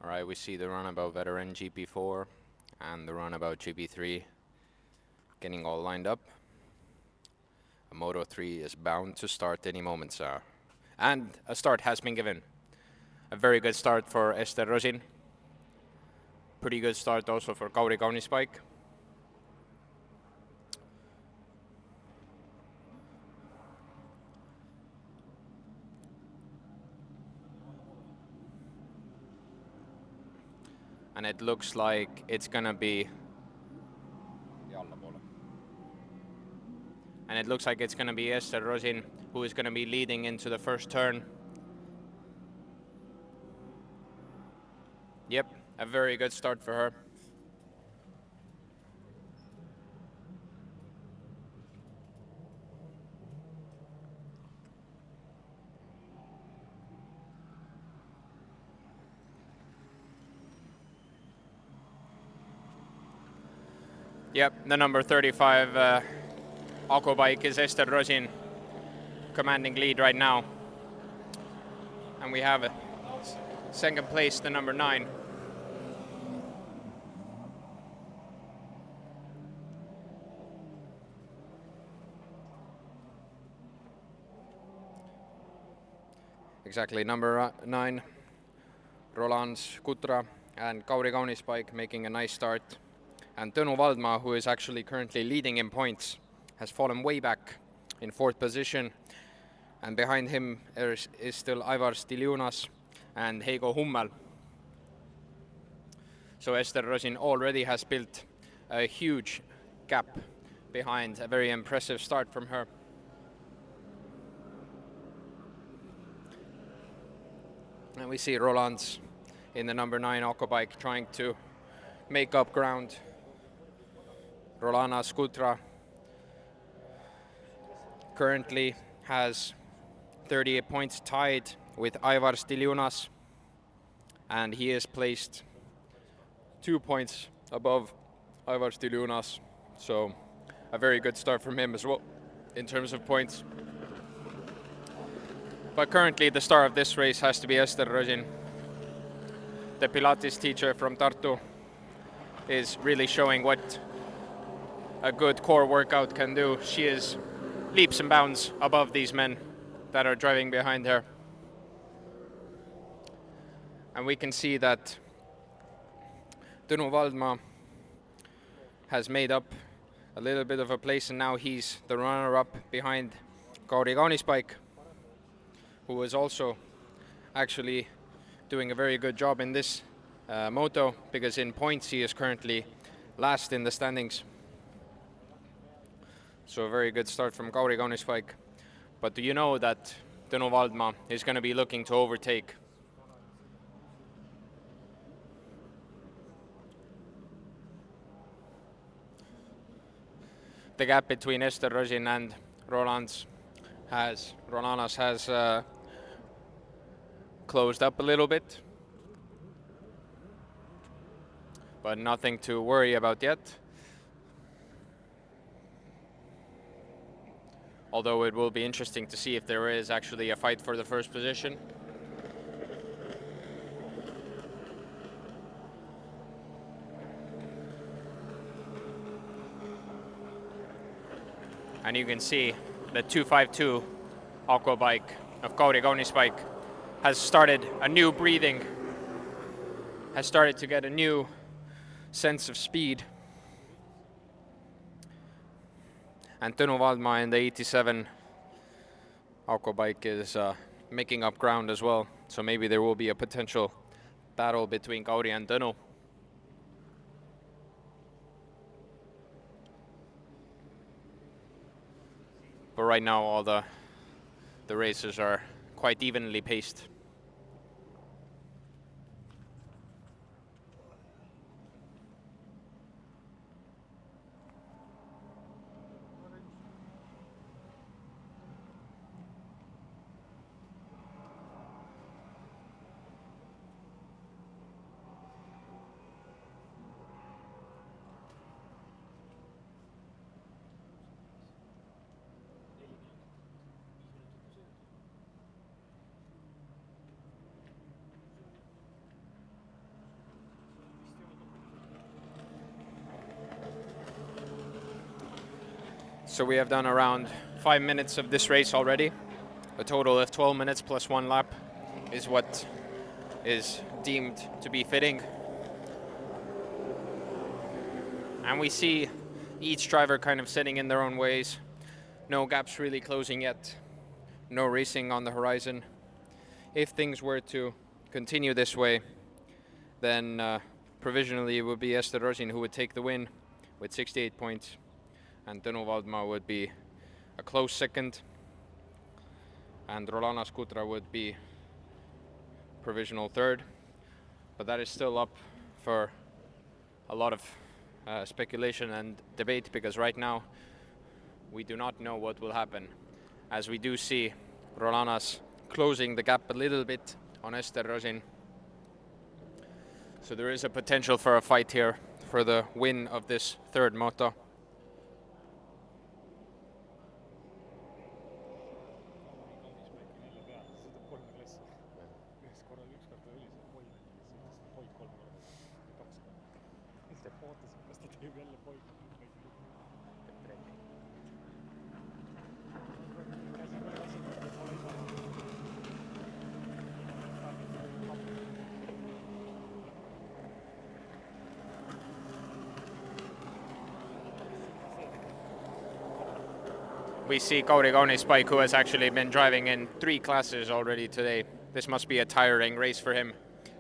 Alright, we see the Runabout Veteran GP4 and the Runabout GP3 getting all lined up. A Moto 3 is bound to start any moment, sir. And a start has been given. A very good start for Ester Rosin. Pretty good start also for Kauri Kaunispaik. And it looks like it's gonna be Ester Rosin who is gonna be leading into the first turn. Yep, a very good start for her. Yep, the number 35 Aqua bike is Ester Rosin commanding lead right now. And we have second place, the number 9. Exactly, number 9, Roland Skutra and Kauri Kaunispaik making a nice start. And Tõnu Valdmaa, who is actually currently leading in points, has fallen way back in 4th position. And behind him is still Aivar Stiliunas and Heigo Hummel. So Ester Rosin already has built a huge gap behind. A very impressive start from her. And we see Roland in the number 9 Aqua bike trying to make up ground. Rolana Skutra currently has 38 points, tied with Aivar Stiliunas, and he is placed 2 points above Aivar Stiliunas, so a very good start from him as well in terms of points. But currently the star of this race has to be Ester Rosin. The Pilates teacher from Tartu is really showing what a good core workout can do. She is leaps and bounds above these men that are driving behind her. And we can see that Tõnu Valdmaa has made up a little bit of a place, and now he's the runner-up behind Kauri Kaunispaik, who is also actually doing a very good job in this moto, because in points he is currently last in the standings. So a very good start from Kauri Kaunispaik. But do you know that Tõnu Valdmaa is going to be looking to overtake? The gap between Ester Rosin and Rolanas has closed up a little bit, but nothing to worry about yet. Although it will be interesting to see if there is actually a fight for the first position. And you can see the 252 Aqua bike of Kauri Kaunispaik has started a new breathing, has started to get a new sense of speed. And Tõnu Valdmaa in the 87 Aqua bike is making up ground as well. So maybe there will be a potential battle between Kauri and Tõnu. But right now all the races are quite evenly paced. So we have done around 5 minutes of this race already. A total of 12 minutes plus 1 lap is what is deemed to be fitting. And we see each driver kind of sitting in their own ways. No gaps really closing yet. No racing on the horizon. If things were to continue this way, then provisionally it would be Ester Rosin who would take the win with 68 points, and Tõnu Valdmaa would be a close second, and Rolana Skutra would be provisional third. But that is still up for a lot of speculation and debate, because right now we do not know what will happen, as we do see Rolana's closing the gap a little bit on Ester Rosin. So there is a potential for a fight here for the win of this third moto. We see Kauri Kaunispaik, who has actually been driving in 3 classes already today. This must be a tiring race for him.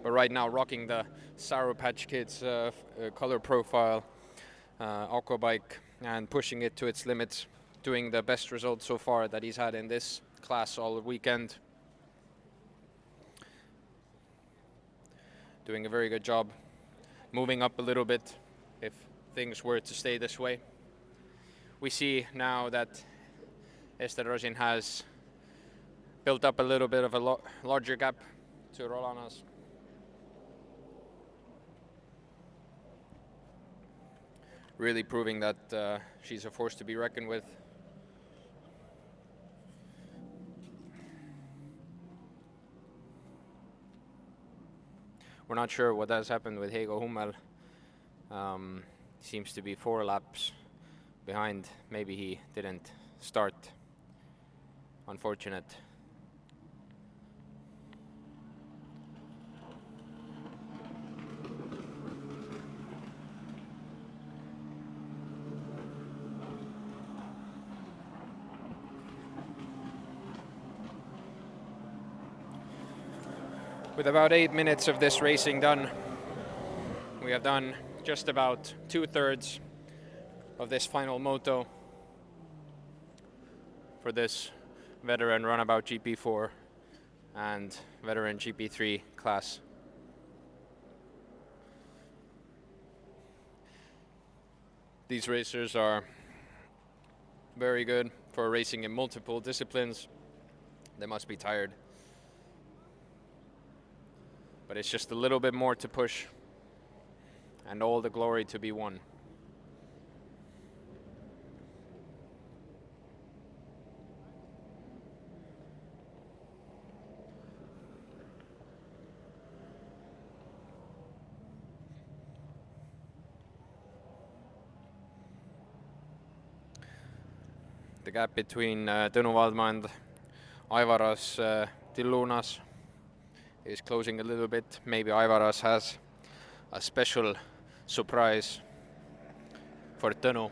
But right now rocking the Sour Patch Kids color profile aqua bike and pushing it to its limits, doing the best result so far that he's had in this class all weekend. Doing a very good job, moving up a little bit if things were to stay this way. We see now that Ester Rosin has built up a little bit of a larger gap to Rolana's. Really proving that she's a force to be reckoned with. We're not sure what has happened with Heigo Hummel. Seems to be 4 laps behind. Maybe he didn't start. Unfortunate. With about 8 minutes of this racing done, we have done just about 2/3 of this final moto for this Veteran Runabout GP4 and Veteran GP3 class. These racers are very good for racing in multiple disciplines. They must be tired. But it's just a little bit more to push and all the glory to be won. The gap between Tõnu Valdmaa and Aivaras Tillunas is closing a little bit. Maybe Aivaras has a special surprise for Tõnu.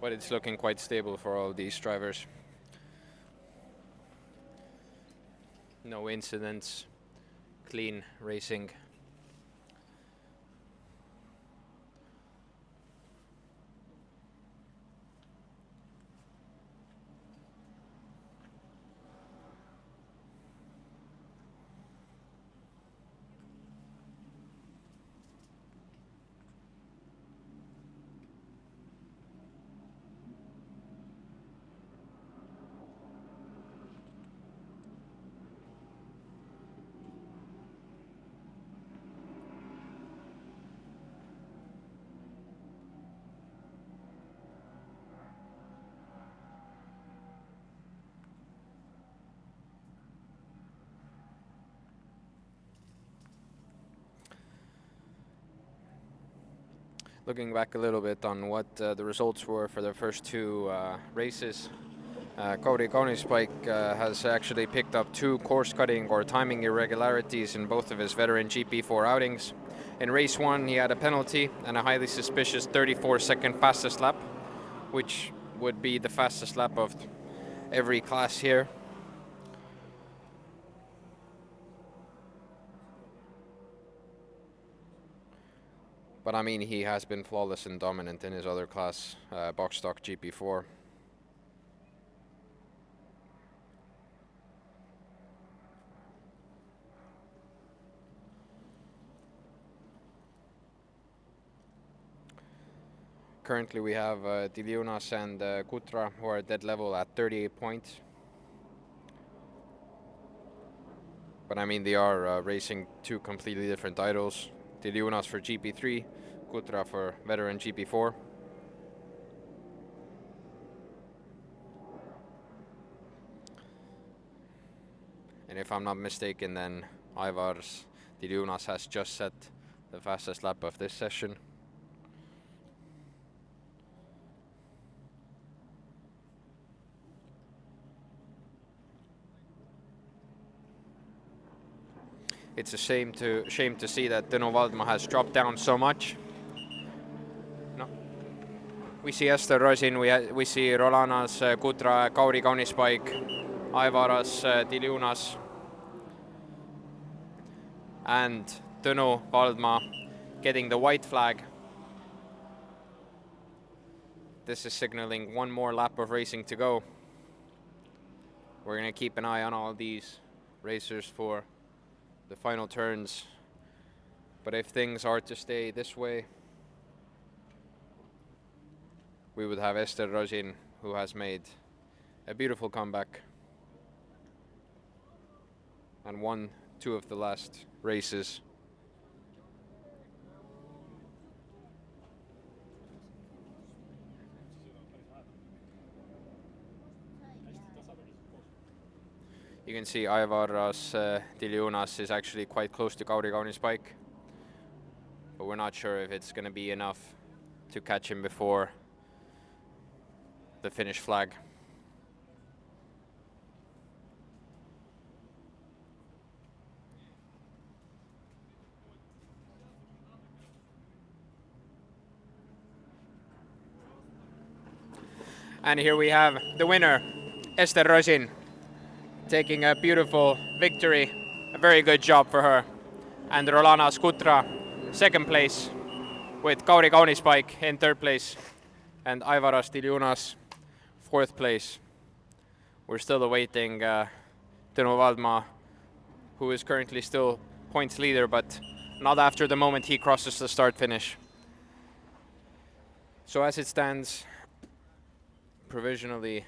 But it's looking quite stable for all these drivers. No incidents, clean racing. Looking back a little bit on what the results were for the first two races, Kauri Kaunispaik has actually picked up 2 course cutting or timing irregularities in both of his veteran GP4 outings. In race 1, he had a penalty and a highly suspicious 34-second fastest lap, which would be the fastest lap of every class here. But I mean, he has been flawless and dominant in his other class, box stock GP4. Currently we have Diliunas and Kutra, who are dead level at 38 points. But I mean, they are racing 2 completely different titles. Diliunas for GP3, Kutra for veteran GP4. And if I'm not mistaken, then Aivar's Diliunas has just set the fastest lap of this session. It's a shame to see that Tõnu Valdma has dropped down so much. No. We see Ester Rosin, we see Rolanas, Kutra, Kauri Kaunispaik, Aivaras, Diliunas, and Tõnu Valdma getting the white flag. This is signaling 1 more lap of racing to go. We're going to keep an eye on all these racers for the final turns. But if things are to stay this way, we would have Ester Rosin, who has made a beautiful comeback and won 2 of the last races. You can see Aivaras Diliunas is actually quite close to Kauri Kaunispaik, but we're not sure if it's going to be enough to catch him before the finish flag. And here we have the winner, Ester Rosin, taking a beautiful victory. A very good job for her. And Rolana Skutra, 2nd place, with Kauri Kaunispaik in 3rd place, and Aivaras Diliunas, 4th place. We're still awaiting Tõnu Valdma, who is currently still points leader, but not after the moment he crosses the start finish. So as it stands, provisionally